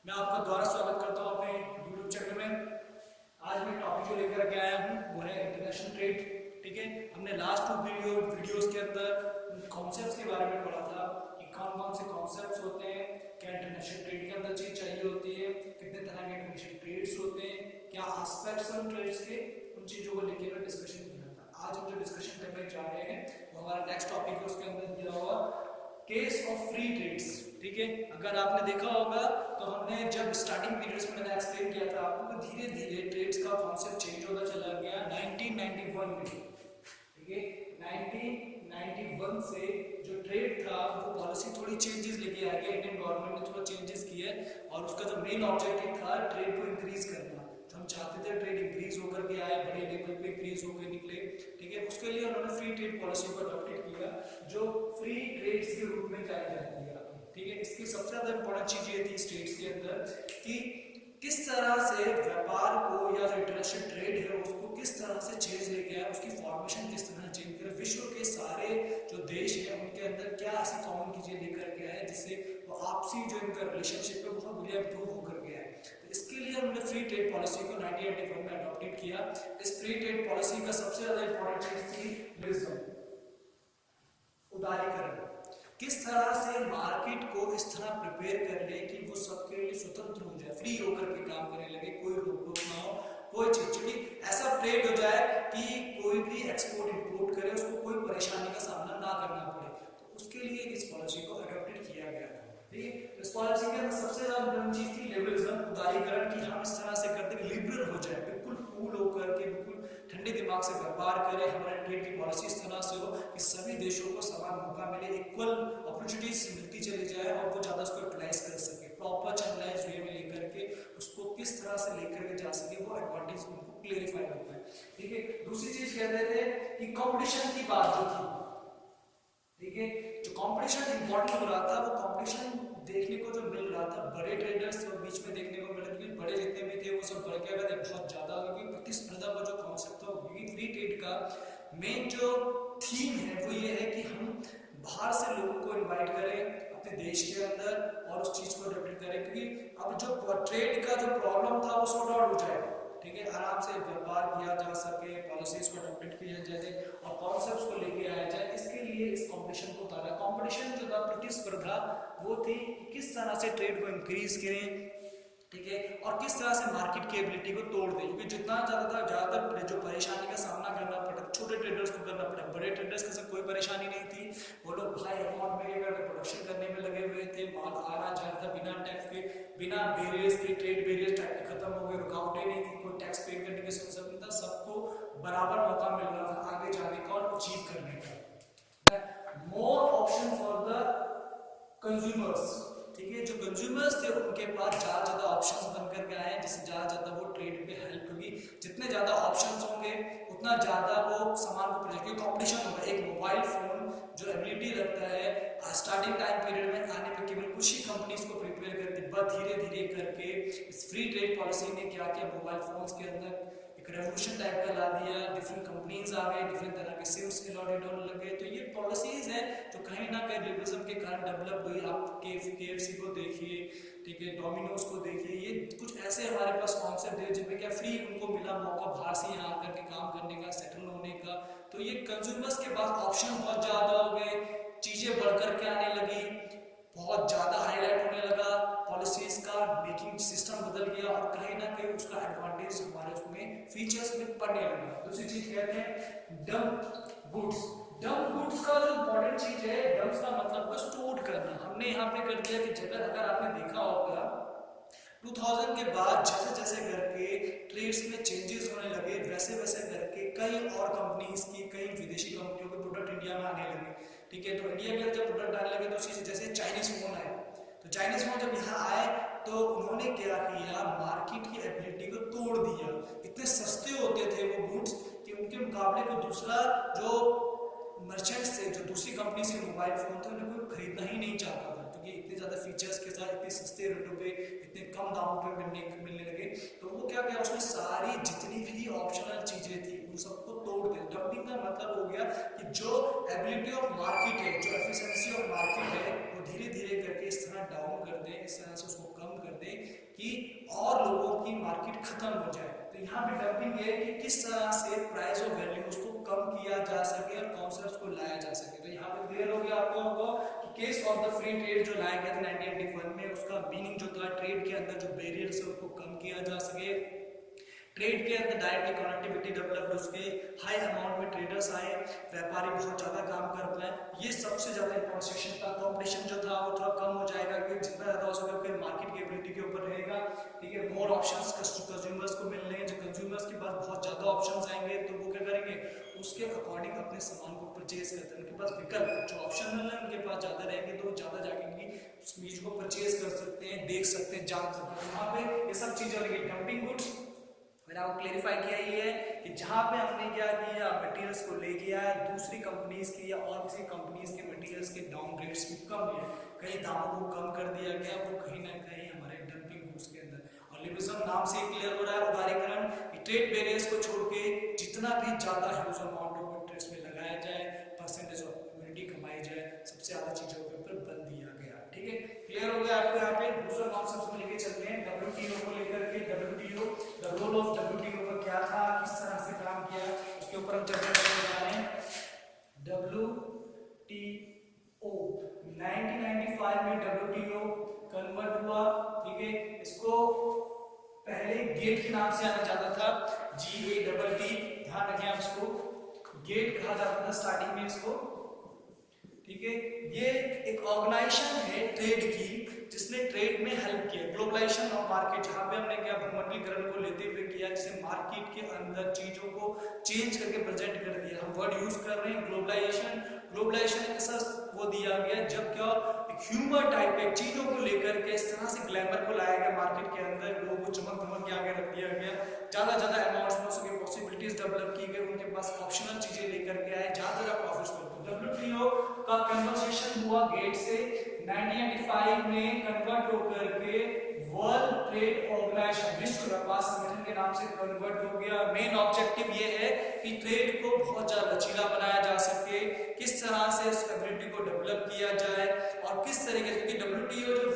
मैं आपका दोबारा स्वागत करता हूँ अपने यूट्यूब चैनल में। आज मैं टॉपिक जो लेकर के आया हूँ वो है इंटरनेशनल ट्रेड। ठीक है, हमने लास्ट टू वीडियोस के अंदर कॉन्सेप्ट्स के बारे में पढ़ा था कि कौन कौन से कॉन्सेप्ट्स होते हैं, क्या इंटरनेशनल ट्रेड के अंदर चीज चाहिए होती है, कितने तरह के इंटरनेशनल ट्रेड्स होते हैं, क्या एस्पेक्ट्स हैं ट्रेड्स के, उन चीजों को लेकर मैं डिस्कशन किया था। आज हम जो डिस्कशन करने जा रहे हैं वो हमारा नेक्स्ट टॉपिक है, उसके अंदर दिया हुआ केस ऑफ फ्री ट्रेड्स। ठीक है, अगर आपने देखा होगा तो हमने जब स्टार्टिंग पीरियड्स में मैंने एक्सप्लेन किया था आपको, तो धीरे धीरे ट्रेड्स का कॉन्सेप्ट चेंज होता चला गया 1991 में। ठीक है, 1991 से जो ट्रेड था वो पॉलिसी थोड़ी चेंजेस लेके आ गया, इंडियन गवर्नमेंट ने थोड़ा चेंजेस किए और उसका जो मेन ऑब्जेक्टिव था ट्रेड को इंक्रीज करना। तो हम चाहते थे ट्रेड इंक्रीज होकर के आए, बड़े लेवल पे इंक्रीज होकर निकले। ठीक है, उसके लिए उन्होंने फ्री ट्रेड पॉलिसी को अडॉप्टेड किया जो फ्री ट्रेड्स के रूप में जानी जाती है। ठीक है, इसकी सबसे ज्यादा इंपॉर्टेंट चीज ये थी स्टेट्स के अंदर कि किस तरह से व्यापार को या जो इंटरनेशनल ट्रेड है उसको किस तरह से चेंज लेके आए, उसकी फॉर्मेशन किस तरह चेंज करे, विश्व के सारे जो देश है उनके अंदर क्या ऐसी कॉमन चीजें लेकर के आए जिससे वो आपसी जो इनका रिलेशनशिप है बहुत बढ़िया इंप्रूव होकर के आए। तो इसके लिए हमने फ्री ट्रेड पॉलिसी को 1991 में अडॉप्टेड किया। इस फ्री ट्रेड पॉलिसी का सबसे ज्यादा इंपॉर्टेंट चीज थी लिबरलिज्म, उदारीकरण। किस तरह से मार्केट को इस तरह प्रिपेयर कर ले कि वो सबके लिए स्वतंत्र हो जाए, फ्री होकर के काम करने लगे, कोई रोक टोक ना हो, कोई चीज की ऐसा ट्रेड हो जाए कि कोई भी एक्सपोर्ट इंपोर्ट करे उसको कोई परेशानी का सामना ना करना पड़े। तो उसके लिए इस पॉलिसी को अडॉप्टेड किया गया था। ठीक है, तो इस पॉलिसी के अंदर सबसे ज्यादा चीज थी लिबरलिज्म, उदारीकरण, कि हम इस तरह से करते लिबरल हो जाए, बिल्कुल कूल होकर के बिल्कुल ठंडे दिमाग से व्यापार करें। हमारे ट्रेड की पॉलिसी इस तरह से हो कि सभी देशों को समान मौका मिले, इक्वल अपॉर्चुनिटीज मिलती चली जाए और वो ज्यादा उसको यूटिलाइज कर सके, प्रॉपर चैनलाइज वे में लेकर के उसको किस तरह से लेकर के जा सके, वो एडवांटेज उनको क्लियरिफाई होता है। ठीक है, दूसरी चीज कहते थे कि कंपटीशन की बात जो थी, ठीक है, जो कंपटीशन इंपॉर्टेंट हो रहा था वो कंपटीशन देखने को जो मिल रहा था बड़े ट्रेडर्स और बीच में देखने को मिल रहा था, बड़े जितने भी थे वो सब बढ़ के गए बहुत ज्यादा, क्योंकि प्रतिस्पर्धा का जो कॉन्सेप्ट था, क्योंकि फ्री ट्रेड का मेन जो थीम है वो ये है कि हम बाहर से लोगों को इनवाइट करें अपने देश के अंदर और उस चीज को डेवलप करें, क्योंकि अब जो ट्रेड का जो प्रॉब्लम था वो सॉर्ट आउट हो जाएगा। ठीक है, आराम से व्यापार किया जा सके, पॉलिसीज को अडॉप्ट किया जाए और कॉन्सेप्ट्स को लेके आया जाए। इसके लिए इस कंपटीशन को उतारा। कंपटीशन जो था, प्रतिस्पर्धा, वो थी किस तरह से ट्रेड को इंक्रीज करें, ठीक है, और किस तरह से मार्केट की एबिलिटी को तोड़ दें, क्योंकि जितना ज्यादातर जो परेशानी का सामना करना पड़ा छोटे ट्रेडर्स को करना पड़ा, बड़े ट्रेडर्स के साथ कोई परेशानी नहीं थी। वो लोग हाई अमाउंट में प्रोडक्शन करने में लगे हुए थे, माल आ रहा जा रहा था बिना टैक्स के, बिना बैरियर्स के, ट्रेड बैरियर्स टाइप के खत्म हो गए, रुकावटें नहीं थी, कोई टैक्स पे करने की जरूरत नहीं था, सबको बराबर मौका मिल रहा था आगे जाने का और अचीव करने का। मोर ऑप्शन फॉर द कंज्यूमर्स। ठीक है, जो कंज्यूमर्स थे उनके पास ज्यादा ऑप्शंस बनकर के आए, जिससे ज्यादा वो ट्रेड पे हेल्प होगी। जितने ज्यादा ऑप्शंस होंगे उतना ज्यादा वो सामान को प्रोजेक्ट, कंपटीशन होगा। एक मोबाइल फोन जो एबिलिटी रखता है स्टार्टिंग टाइम पीरियड में आने पे केवल कुछ ही कंपनीज को प्रिपेयर करती, बट धीरे धीरे करके इस फ्री ट्रेड पॉलिसी ने क्या किया, मोबाइल फोन्स के अंदर एक रेवोल्यूशन टाइप का ला दिया, डिफरेंट कंपनीज आ गए, डिफरेंट तरह के सिम्स अलॉटेड होने लगे। तो ये पॉलिसीज है जो कहीं ना कहीं लिबरलिज्म के कारण डेवलप हुई। आप केएफसी को देखिए, ठीक है, डोमिनोज को देखिए, ये कुछ ऐसे हमारे पास कॉन्सेप्ट है जिनमें क्या फ्री उनको मिला मौका बाहर से यहाँ आकर के काम करने का, सेटल होने का। तो ये कंज्यूमर्स के पास ऑप्शन बहुत ज्यादा हो गए, चीजें बढ़कर के आने लगी, बहुत ज्यादा हाईलाइट होने लगा, पॉलिसीज का मेकिंग सिस्टम बदल गया और कहीं ना कहीं उसका एडवांटेज हमारे उसमें फीचर्स में पड़ने लगा। दूसरी चीज कहते हैं डंप गुड्स। डंप गुड्स का जो इंपॉर्टेंट चीज है, डंप का मतलब स्टोर करना। हमने यहाँ पे कर दिया कि जगह, अगर आपने देखा होगा 2000 के बाद जैसे जैसे करके ट्रेड्स में चेंजेस होने लगे, वैसे वैसे करके कई और कंपनीज की, कई विदेशी कंपनियों के प्रोडक्ट इंडिया में आने लगे। ठीक है, तो इंडिया में जब प्रोडक्ट आने लगे तो जैसे चाइनीज फोन आए, तो चाइनीज फोन जब यहाँ आए तो उन्होंने क्या किया, मार्केट की एबिलिटी को तोड़ दिया। इतने सस्ते होते थे वो गुड्स कि उनके मुकाबले कोई दूसरा जो मर्चेंट्स थे, जो दूसरी कंपनी से मोबाइल फोन थे, उन्हें कोई खरीदना ही नहीं चाहता था, क्योंकि इतने ज्यादा फीचर्स के साथ इतने सस्ते रेटों पे, इतने कम दामों पे मिलने लगे। तो वो क्या किया, उसने सारी जितनी भी ऑप्शनल चीजें थी उन सबको तोड़ दिया। डंपिंग का मतलब हो गया कि जो एबिलिटी ऑफ मार्केट है, जो एफिशिएंसी ऑफ मार्केट है, वो धीरे धीरे करके इस तरह डाउन कर दें, इस तरह से उसको कम कर दें है कि किस तरह से प्राइस और वैल्यू उसको कम किया जा सके और कॉन्सेप्ट्स को लाया जा सके। तो यहाँ पे क्लियर हो गया आपको होगा कि case of the free trade जो लाया गया था 1981 में, उसका मीनिंग जो था ट्रेड के अंदर जो बैरियर्स है उसको कम किया जा सके, ट्रेड के अंदर डायरेक्टली कनेक्टिविटी डेवलप, उसके हाई अमाउंट में ट्रेडर्स आए, व्यापारी बहुत ज़्यादा काम कर पाए, ये सबसे ज़्यादा इंपॉर्टेंट सेक्शन था। कॉम्पिटिशन जो था वो थोड़ा कम हो जाएगा क्योंकि जितना ज़्यादा हो सके फिर मार्केट की एबिलिटी के ऊपर रहेगा, ठीक है। मोर ऑप्शंस कंज्यूमर्स को मिल रहे हैं, जो कंज्यूमर्स के पास बहुत ज़्यादा ऑप्शंस आएंगे तो वो क्या करेंगे, उसके अकॉर्डिंग अपने सामान को परचेज करते हैं, उनके पास विकल्प जो ऑप्शन मिल रहे हैं उनके पास ज़्यादा रहेंगे तो ज़्यादा जाके उस चीज को परचेज कर सकते हैं, देख सकते हैं, जान सकते हैं। वहाँ पे ये सब चीज़ें होंगी। डंपिंग गुड्स मैंने आपको क्लेरिफाई किया ही है कि जहाँ पे हमने क्या किया, मटेरियल्स को ले गया दूसरी कंपनीज की या और किसी कंपनीज के मटेरियल्स के डाउन रेट्स भी कम है, कहीं दामों को कम कर दिया गया, वो कहीं ना कहीं हमारे डंपिंग गुड्स के अंदर। और लिबरलिज्म नाम से क्लियर हो रहा है उदारीकरण, ट्रेड बैरियर्स को छोड़ के जितना भी ज्यादा ह्यूज अमाउंट ऑफ इंटरेस्ट में लगाया जाए, परसेंटेज ऑफ कम्युनिटी कमाई जाए, सबसे ज्यादा चीजों के ऊपर बल दिया गया, ठीक है। क्लियर हो गया आपको। यहाँ पे दूसरा कॉन्सेप्ट को लेके चलते हैं WTO को लेकर के। WTO the role of WTO का क्या था, किस तरह से काम किया, उसके ऊपर हम चर्चा करने जा रहे हैं। WTO 1995 में WTO कन्वर्ट हुआ, ठीक है। इसको पहले गेट के नाम से आना जाता था, GATT, ध्यान रखें आप इसको, गेट कहा जाता था स्टार्टिंग में इसको, ठीक है। ये एक ऑर्गेनाइजेशन है ट्रेड की जिसने ट्रेड में हेल्प किया। ग्लोबलाइजेशन ऑफ मार्केट, जहाँ पे हमने क्या भूमंडलीकरण को लेते हुए किया, जिसे मार्केट के अंदर चीजों को चेंज करके प्रेजेंट कर दिया। हम वर्ड यूज कर रहे हैं ग्लोबलाइजेशन। ग्लोबलाइजेशन के साथ वो दिया गया जब क्या एक ह्यूमर टाइप के चीजों को लेकर के इस तरह से ग्लैमर को लाया गया मार्केट के अंदर, लोगों को चमक धमक के आगे रख दिया गया, ज्यादा अमाउंट्स में उसकी पॉसिबिलिटीज डेवलप की गई, उनके पास ऑप्शनल चीजें लेकर के आए, ज्यादा प्रॉफिट्स मिलते। WTO का कन्वर्सेशन हुआ गेट से 1995 में कन्वर्ट होकर के वर्ल्ड ट्रेड ऑर्गेनाइजेशन, विश्व व्यापार संगठन के नाम से कन्वर्ट हो गया। मेन ऑब्जेक्टिव ये है कि ट्रेड को बहुत ज्यादा लचीला बनाया जा सके, किस तरह से उस एबिलिटी को डेवलप किया जाए और किस तरीके से, क्योंकि WTO जो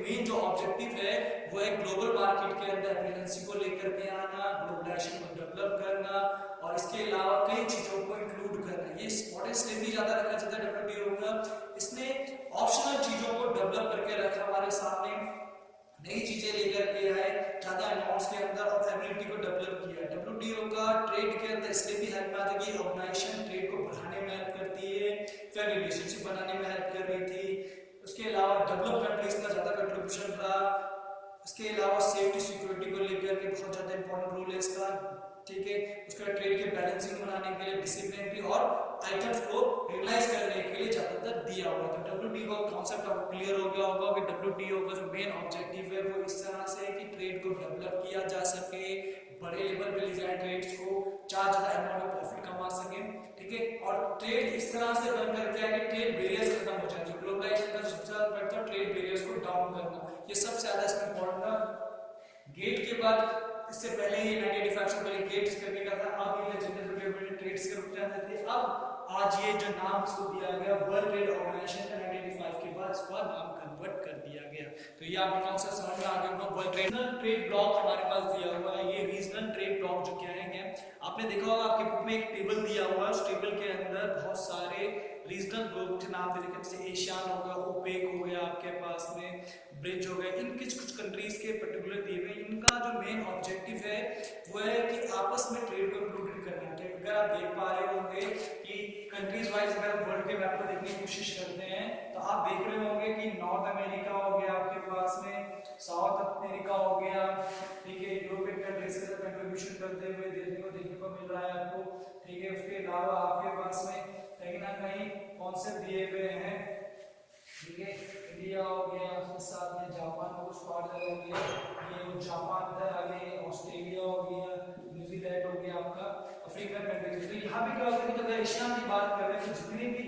मेन जो ऑब्जेक्टिव है वो है ग्लोबल मार्केट के अंदर एफिशिएंसी को लेकर के आना, ग्लोबलाइजेशन को डेवलप करना और इसके अलावा कई चीजों को इंक्लूड करना। ये इंपॉर्टेंस भी ज्यादा रखा जाता है WTO का। इसने ऑप्शनल चीजों को डेवलप करके रखा हमारे सामने, नई चीजें लेकर के आए ज्यादा अमाउंट्स के अंदर और एबिलिटी को डेवलप किया। WTO का ट्रेड के अंदर इसलिए भी हेल्प आता है कि ऑर्गेनाइजेशन ट्रेड को बढ़ाने में हेल्प करती है, फेयर रिलेशनशिप बनाने में हेल्प कर रही थी। उसके अलावा डेवलप कंट्रीज का ज्यादा कंट्रीब्यूशन रहा। इसके अलावा सेफ्टी सिक्योरिटी को लेकर के बहुत ज्यादा इंपॉर्टेंट रोल है इसका, ठीक है। उसका ट्रेड के बैलेंसिंग बनाने के लिए, डिसिप्लिन भी और आइटम्स को रियलाइज करने के लिए ज्यादातर दिया हुआ। तो WTO का कॉन्सेप्ट आपको क्लियर हो गया होगा कि WTO का जो मेन ऑब्जेक्टिव है वो इस तरह से कि ट्रेड को डेवलप किया जा सके, बड़े लेवल पे ले जाए ट्रेड्स को, ज्यादा अमाउंट में प्रॉफिट कमा सके, ठीक है। और ट्रेड इस तरह से बन करके आए कि ट्रेड बैरियर्स खत्म हो जाए। जो ग्लोबलाइजेशन का सबसे ज्यादा करता है ट्रेड बैरियर्स को डाउन करना, ये सबसे ज्यादा इसमें इंपॉर्टेंट था। गेट के बाद, इससे पहले ये 1985 से पहले गेट्स करके का था, अब ये जनरल ट्रेड्स के रूप में जाते थे। अब आज ये जो नाम इसको दिया गया वर्ल्ड ट्रेड ऑर्गेनाइजेशन का 1985 के बाद इसका नाम कन्वर्ट कर दिया गया। तो ये आपको कॉन्सेप्ट समझ में आ गया होगा। वर्ल्ड ट्रेड ब्लॉक हमारे पास दिया हुआ है। ये रीजनल ट्रेड ब्लॉक जो क्या है, आपने देखा होगा आपके बुक में एक टेबल दिया हुआ है, उस टेबल के अंदर बहुत सारे रीजनल ग्रुप के नाम दे रखे, जैसे एशियान हो गया, ओपेक हो गया, आपके पास में ब्रिज हो गया, इन कुछ कंट्रीज के पर्टिकुलर दिए हुए। इनका जो मेन ऑब्जेक्टिव है वो है कि आपस में ट्रेड को इंक्लूडेड करना है। अगर आप देख पा रहे होंगे कि कंट्रीज वाइज अगर हम वर्ल्ड के मैप को देखने की कोशिश करते हैं तो आप देख रहे होंगे कि नॉर्थ अमेरिका हो गया आपके पास में, साउथ अमेरिका हो गया, ठीक है, यूरोपियन कंट्रीज के साथ कंट्रीब्यूशन करते हुए देखने को मिल रहा है आपको, ठीक है। उसके अलावा आपके पास में कहीं ना कहीं कॉन्सेप्ट दिए हुए हैं, ठीक है। इंडिया हो गया, उसके साथ में जापान को कुछ पार्ट हो गया, ये वो जापान इधर आ गए, ऑस्ट्रेलिया हो गया, न्यूजीलैंड हो गया आपका, अफ्रीकन कंट्रीज। तो यहाँ पे क्या होता है कि अगर एशिया की बात कर रहे हैं तो जितनी भी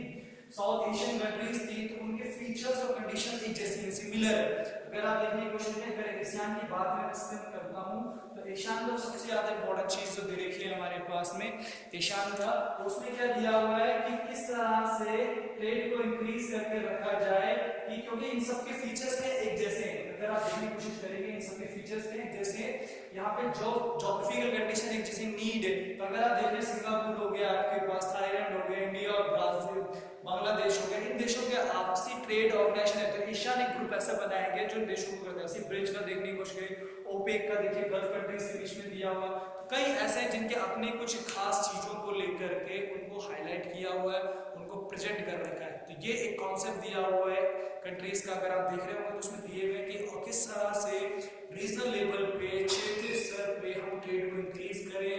साउथ एशियन कंट्रीज थी तो उनके फीचर्स और कंडीशन एक जैसे सिमिलर है। अगर आप देखने की कोशिश करें, अगर एशियन की बात मैं करता हूँ तो एशियन का सबसे ज्यादा इंपॉर्टेंट चीज जो दे रखी है हमारे पास में एशियन का, तो उसमें क्या दिया हुआ है कि किस तरह से ट्रेड को इंक्रीज करके रखा जाए, क्योंकि इन सबके फीचर्स के एक जैसे हैं। अगर आप देखने की कोशिश करेंगे इन सबके फीचर्स के एक जैसे, यहाँ पे जो जोग्राफिकल कंडीशन एक जैसे नीड है, तो अगर आप देखें सिंगापुर हो गया आपके पास, थाईलैंड हो गया, इंडिया और ब्राजील, बांग्लादेश हो गया, इन देशों के आपसी ट्रेड ऑर्गेनाइजेशन है, तो एशियानिक ग्रुप ऐसा बनाया गया जो इन देशों को करता है। ब्रिज का देखने की कोशिश करी, ओपेक का देखिए गल्फ कंट्रीज के बीच में दिया हुआ, कई ऐसे हैं जिनके अपने कुछ खास चीजों को लेकर के उनको हाईलाइट किया हुआ है, उनको प्रेजेंट कर रखा है। तो ये एक कॉन्सेप्ट दिया हुआ है कंट्रीज का, अगर आप देख रहे होंगे तो उसमें दिए हुए कि किस तरह से रीजनल लेवल पे, क्षेत्रीय स्तर पे हम ट्रेड को इंक्रीज करें,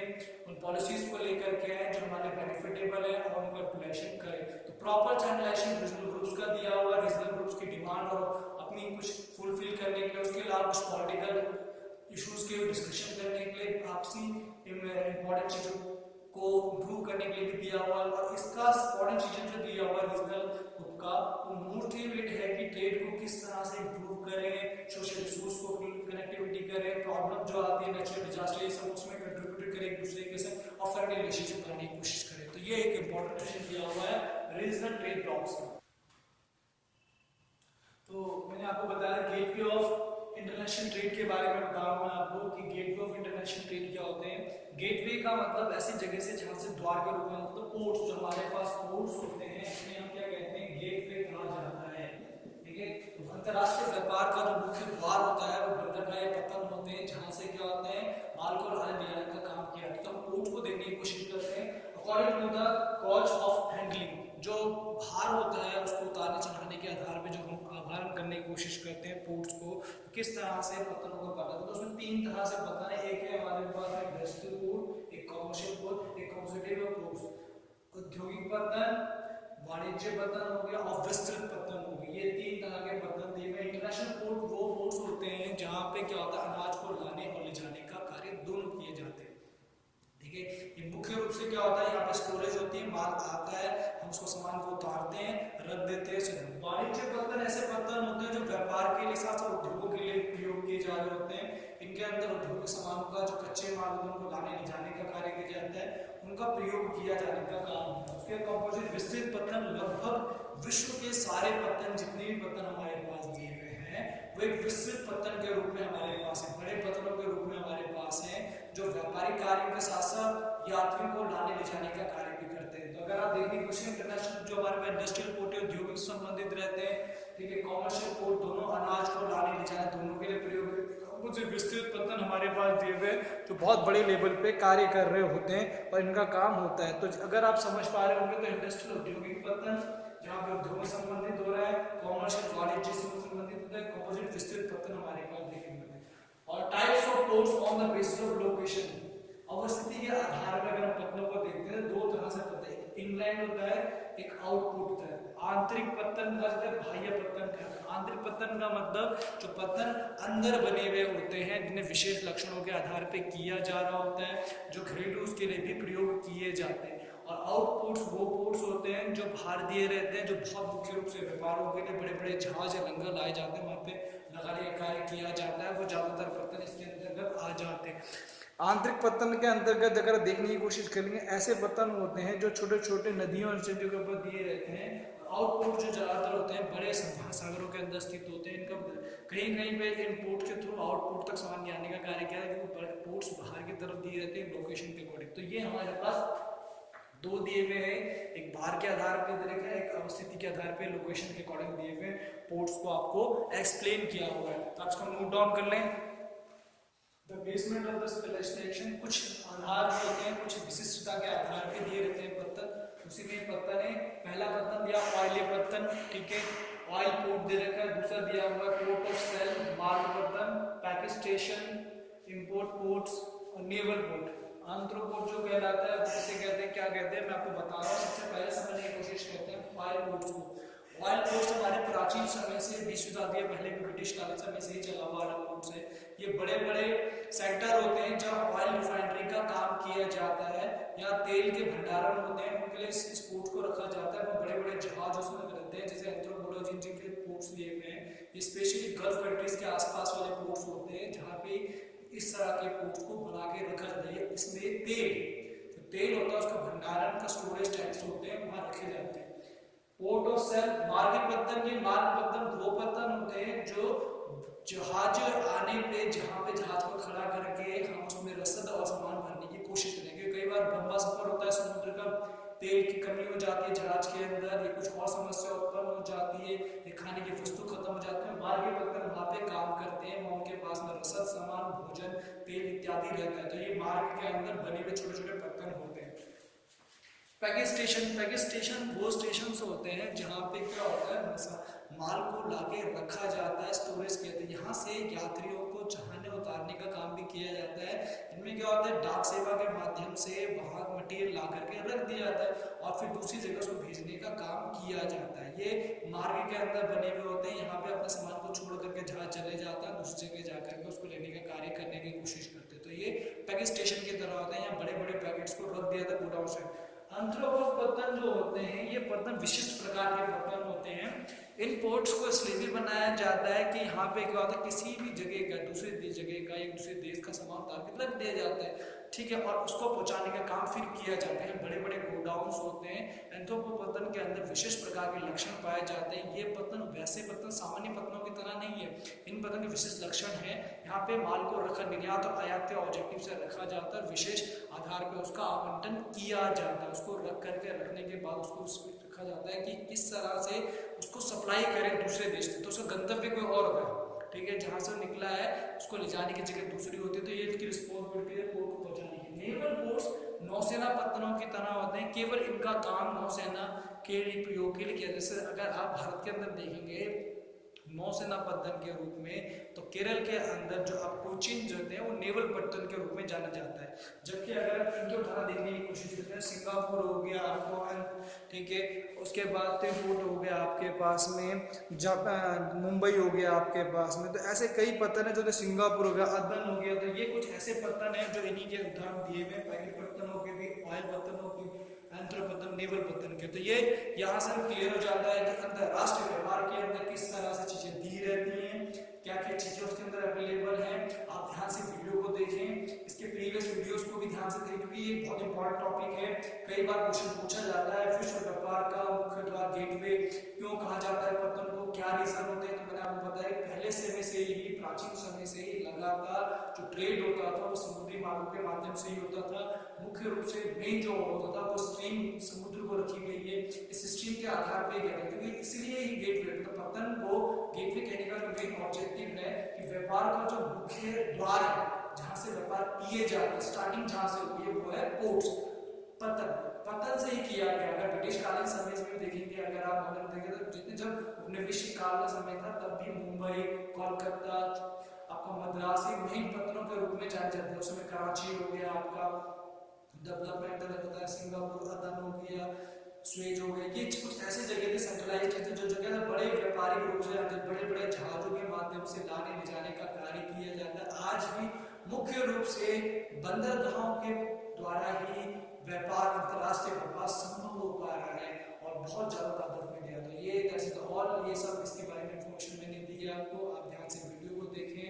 उन पॉलिसीज को लेकर के आए जो हमारे बेनिफिटेबल है और उनका रिलेशन करें। तो प्रॉपर चैनलाइजेशन रीजनल ग्रुप्स का दिया हुआ, रीजनल ग्रुप्स की डिमांड और अपनी कुछ फुलफिल करने के लिए, उसके अलावा कुछ पॉलिटिकल इश्यूज के डिस्कशन करने के लिए, आपसी इंपॉर्टेंट चीजों को इम्प्रूव करने के लिए भी दिया हुआ, और इसका इंपॉर्टेंट चीजें जो दिया हुआ रीजनल ग्रुप का, वो मोटिवेट है कि ट्रेड को किस तरह से इम्प्रूव करें, सोशल रिसोर्स को कनेक्टिविटी करें, प्रॉब्लम जो आती है नेचुरल डिजास्टर ये सब उसमें कंट्रीब्यूट करें एक दूसरे के साथ, और फ्रेंडली रिलेशनशिप बनाने की कोशिश करें। तो ये एक इंपॉर्टेंट क्वेश्चन दिया हुआ है रीजनल ट्रेड ब्लॉक्स का। तो मैंने आपको बताया गेटवे ऑफ इंटरनेशनल ट्रेड के बारे में बताऊं मैं आपको कि गेटवे ऑफ इंटरनेशनल ट्रेड क्या होते हैं। गेटवे का मतलब ऐसी जगह से जहां से द्वार के रूप में, मतलब पोर्ट्स, जो हमारे पास पोर्ट्स होते हैं इन्हें हम क्या कहते हैं, गेटवे कहा जाता है। ठीक है, तो अंतरराष्ट्रीय व्यापार का जो मुख्य द्वार होता है वो बंदरगाह या पत्तन होते हैं, जहां से क्या होते हैं, माल को लाने ले जाने का काम किया। तो हम पोर्ट को देखने की कोशिश करते हैं according to the cost of handling, जो भार होता है उसको उतारने चढ़ाने के आधार पे जो हम आभारण करने की कोशिश करते हैं पोर्ट्स को, किस तरह से पत्तनों को काटा। तो उसमें तीन तरह से पत्तन है, एक है हमारे पास इंडस्ट्रियल पोर्ट, एक कमर्शियल पोर्ट, एक कॉन्सर्वेटिव पोर्ट। औद्योगिक पत्तन, वाणिज्य पत्तन हो गया और विस्तृत पत्तन हो गया, ये तीन तरह के पत्तन दिए गए। इंटरनेशनल पोर्ट वो पोर्ट्स होते हैं जहाँ पे क्या होता है, अनाज को लाने और ले जाने का कार्य दोनों किए जाते हैं। ठीक है, ये मुख्य रूप से क्या होता है, यहाँ पे स्टोरेज होती है, माल आता है, हम उसको सामान को उतारते हैं, रख देते हैं। वाणिज्य पत्तन ऐसे पत्तन होते हैं जो व्यापार के लिए साथ साथ उद्योगों के लिए प्रयोग किए जा रहे होते हैं। इनके अंदर उद्योगिक सामानों का जो कच्चे माल होते हैं उनको लाने ले जाने का कार्य किया जाता है, उनका प्रयोग किया जाने का काम होता है। उसके कंपोजिट विस्तृत पत्तन, लगभग विश्व के सारे पत्तन, जितने भी पत्तन हमारे पास दिए गए हैं वो एक विस्तृत पत्तन के रूप में हमारे पास है, बड़े पत्तनों के रूप में हमारे पास है, जो व्यापारिक कार्यों के साथ साथ यात्रियों को लाने ले जाने का कार्य भी करते हैं। तो अगर आप देखिए कुछ इंटरनेशनल जो हमारे पास इंडस्ट्रियल पोर्ट है औद्योगिक संबंधित रहते हैं, ठीक है, कॉमर्शियल पोर्ट दोनों अनाज को लाने ले जाने दोनों के लिए प्रयोग है। कुछ विस्तृत पत्तन हमारे पास दिए हुए तो बहुत बड़े लेवल पे कार्य कर रहे होते हैं और इनका काम होता है। तो अगर आप समझ पा रहे होंगे तो इंडस्ट्रियल औद्योगिक पत्तन जहाँ पे उद्योग संबंधित हो रहा है, कॉमर्शियल वाणिज्य से संबंधित होता है, कंपोजिट विस्तृत पत्तन हमारे पास देखे मिलते हैं। और types of ports on the basis of location, अवस्थिति के आधार पर अगर हम पत्तनों को देखते हैं दो तरह से पत्तन, एक इनलैंड होता है, एक आउटपुट होता है। आंतरिक पत्तन का होता है, बाह्य पत्तन का। आंतरिक पत्तन का मतलब जो पत्तन अंदर बने हुए होते हैं, जिन्हें विशेष लक्षणों के आधार पे किया जा रहा होता है, जो घरेलू उसके लिए भी प्रयोग किए जाते हैं। और आउटपुट्स वो पोर्ट्स होते हैं जो बाहर दिए रहते हैं, जो बहुत मुख्य रूप से व्यापारों के लिए बड़े बड़े जहाज या लंगर लाए जाते हैं, वहाँ पे लगाने का कार्य किया जाता है, वो ज्यादातर पत्तन इसके अंतर्गत आ जाते हैं। आंतरिक पत्तन के अंतर्गत अगर देखने की कोशिश करेंगे, ऐसे पत्तन होते हैं जो छोटे छोटे नदियों और चीजों के ऊपर दिए रहते हैं। आउटपोर्ट जो ज्यादातर होते हैं बड़े महासागरों के अंदर स्थित होते हैं, इनका कहीं कहीं पे इन पोर्ट के थ्रू आउटपोर्ट तक सामान आने का कार्य किया है, क्योंकि पोर्ट्स बाहर की तरफ दिए रहते हैं लोकेशन के अकॉर्डिंग। तो ये हमारे पास दो दिए हुए हैं, एक बाहर के आधार पर दे रखा है, एक अवस्थिति के आधार पे लोकेशन के अकॉर्डिंग दिए हुए पोर्ट्स को आपको एक्सप्लेन किया हुआ है। तो आप इसको नोट डाउन कर लें। The basement of the specialization, कुछ आधार जो होते हैं, कुछ विशिष्टता के आधार पे दिए रहते हैं पत्तन। उसी में पत्तन है, पहला पत्तन दिया ऑयल पत्तन, ठीक है, ऑयल पोर्ट दे रखा है। दूसरा दिया हुआ है पोर्ट ऑफ सेल, मार्ग पत्तन, पैकेज स्टेशन, इंपोर्ट पोर्ट्स और नेवल पोर्ट। आंथ्रोपोर्ट जो कहलाता है उसे कहते हैं, क्या कहते हैं मैं आपको बता रहा हूँ। सबसे पहले समझने की कोशिश करते हैं ऑयल पोर्ट्स को। ऑयल पोर्ट्स हमारे प्राचीन समय से 20 शताब्दी पहले भी ब्रिटिश कालीन समय से ही चला हुआ ऑयल पोर्ट्स है। ये बड़े बड़े सेक्टर होते हैं जहाँ ऑयल रिफाइनरी का काम किया जाता है, या तेल के भंडारण होते हैं, उनके लिए इस पोर्ट को रखा जाता है। वो बड़े बड़े जहाज उसमें रहते हैं, जैसे एंथ्रोपोलॉजी जिनके पोर्ट्स लिए हुए हैं, स्पेशली गल्फ कंट्रीज के आसपास वाले पोर्ट्स होते हैं जहाँ पे इस तरह के पोर्ट्स को बना के रखा जाता है। इसमें तेल होता है, उसका भंडारण का स्टोरेज टैंक्स होते हैं, वहां रखे जाते हैं। पोर्ट ऑफ सेल, मार्ग पत्तन, ये मार्ग पत्तन वो पत्तन होते हैं जो जहाज आने पे जहाँ पे जहाज को खड़ा करके हम उसमें रसद और सामान भरने की कोशिश करेंगे। कई बार लंबा सफर होता है समुद्र का, तेल की कमी हो जाती है जहाज के अंदर, या कुछ और समस्या उत्पन्न हो जाती है, या खाने की वस्तु खत्म हो जाती है, मार्ग पत्तन वहाँ पे काम करते हैं, वहाँ उनके पास में रसद सामान भोजन तेल इत्यादि रहता है। तो ये मार्ग के अंदर बने हुए छोटे छोटे पत्तन होते हैं। पैकेज स्टेशन वो स्टेशन होते हैं जहाँ पे क्या होता है, माल को लाके रखा जाता है, स्टोरेज कहते हैं। यहाँ से यात्रियों को चढ़ाने उतारने का काम भी किया जाता है। इनमें क्या होता है, डाक सेवा के माध्यम से वहाँ मटेरियल ला करके रख दिया जाता है और फिर दूसरी जगह उसको भेजने का काम किया जाता है। ये मार्ग के अंदर बने हुए होते हैं। यहाँ पे अपने सामान को छोड़ करके जहाज चले जाता है, दूसरी जगह जा करके उसको लेने का कार्य करने की कोशिश करते हैं। तो ये पैकेज स्टेशन की तरह होता है। यहाँ बड़े बड़े पैकेट्स को रख दिया था गोडाउन से। एंथ्रोपोस पत्तन जो होते हैं, ये पत्तन विशिष्ट प्रकार के पत्तन होते हैं। इन पोर्ट्स को इसलिए भी बनाया जाता है कि यहाँ पे क्या होता है, किसी भी जगह का दूसरे जगह का एक दूसरे देश का सामान उतार के रख दिया जाता है, ठीक है, और उसको पहुंचाने का काम फिर किया जाता है। बड़े बड़े गोडाउन्स होते हैं। एंथ्रोपोस पत्तन के अंदर विशेष प्रकार के लक्षण पाए जाते हैं। ये पत्तन वैसे पत्तन सामान्य पत्तनों की तरह नहीं है। इन पत्तन के विशेष लक्षण है, यहाँ पे माल को रखा निर्यात और आयात के ऑब्जेक्टिव से रखा जाता है, विशेष आधार पर उसका आवंटन किया जाता है। उसको रख करके रखने के बाद उसको रखा जाता है कि किस तरह से उसको सप्लाई करें दूसरे देश से, तो उसका गंतव्य कोई और होगा, ठीक है, जहाँ से निकला है उसको ले जाने की जगह दूसरी होती है। तो ये इसकी रिस्पॉन्सिबिलिटी है पोर्ट को पहुंचाने की। नेवल पोर्ट्स नौसेना पत्तनों की तरह होते हैं, केवल इनका काम नौसेना के प्रयोग के लिए किया। जैसे अगर आप भारत के अंदर देखेंगे नौसेना पत्तन के रूप में, तो केरल के अंदर जो आप कोचीन जो है वो नेवल पत्तन के रूप में जाना जाता है। जबकि अगर इनके उदाहरण देखने की कोशिश करते हैं, सिंगापुर हो गया आपको, ठीक है, उसके बाद तिरुपति हो गया आपके पास में, जापान मुंबई हो गया आपके पास में, तो ऐसे कई पत्तन है जो सिंगापुर हो गया, अदन हो गया। तो ये कुछ ऐसे पत्तन है जो इन्हीं के उदाहरण दिए हुए, पैकेट पत्तनों के भी, ऑयल पत्तनों के, एंथ्रोपत्तन, नेवल पत्तन के। तो ये यहाँ से क्लियर हो जाता है कि अंतरराष्ट्रीय व्यापार के अंदर किस तरह से चीजें दी रहती हैं, क्या क्या चीजें उसके अंदर अवेलेबल हैं। आप ध्यान से वीडियो को देखें, इसके प्रीवियस वीडियोस को भी ध्यान से देखें, क्योंकि ये बहुत इंपॉर्टेंट टॉपिक है। कई बार क्वेश्चन पूछा जाता है, विश्व व्यापार का मुख्य द्वार गेटवे क्यों कहा जाता है पत्तन को, क्या रीजन होते हैं। तो मैंने आपको बताया पहले समय से ही, प्राचीन समय से ही लगातार जो ट्रेड होता था वो समुद्री मार्गों के माध्यम से ही होता था। मुख्य रूप से मेन जो होता था वो स्ट्रीम समुद्र को रखी गई है, इस स्ट्रीम के आधार पर कहते हैं, क्योंकि इसलिए ही गेटवे, मतलब पत्तन को गेटवे कहने का जो मेन ऑब्जेक्टिव है कि व्यापार का जो मुख्य द्वार है, जहां से व्यापार किए जाते हैं, स्टार्टिंग जहां से हुई है वो है पोर्ट्स। पतन से ही किया गया। अगर ब्रिटिश कालीन समय में देखेंगे, अगर आप मॉडर्न देखेंगे, तो जितने जब उपनिवेशिक काल का समय था तब भी मुंबई, कोलकाता, आपका मद्रास ये मेन पत्तनों के रूप में जाने जाते हैं। उसमें कराची हो गया आपका, डेवलपमेंट होता है, सिंगापुर, अदन हो गया, स्वेज हो गया, ये कुछ ऐसी जगह थे सेंट्रलाइज्ड थे जो जगह बड़े व्यापारिक रूप से बड़े बड़े जहाजों के माध्यम से लाने ले जाने का कार्य किया जाता है। आज भी मुख्य रूप से बंदरगाहों के द्वारा ही व्यापार, अंतरराष्ट्रीय व्यापार संभव हो पा रहा है और बहुत ज्यादा तादाद में दिया। तो ये ऑल ये सब इसके बारे में इंफॉर्मेशन मैंने दी है आपको। आप ध्यान से वीडियो को देखें,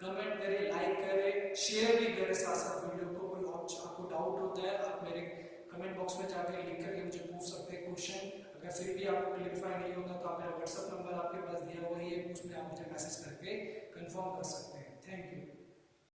कमेंट करें, लाइक करें, शेयर भी करें साथ साथ वीडियो को। कोई आपको डाउट होता है आप मेरे कमेंट बॉक्स में जाकर लिख करके मुझे पूछ सकते हैं क्वेश्चन। अगर फिर भी आपको क्लियरिफाई नहीं होता तो आप मेरा व्हाट्सएप नंबर आपके पास दिया हुआ है, उसमें आप मुझे मैसेज करके कंफर्म कर सकते हैं। Thank you.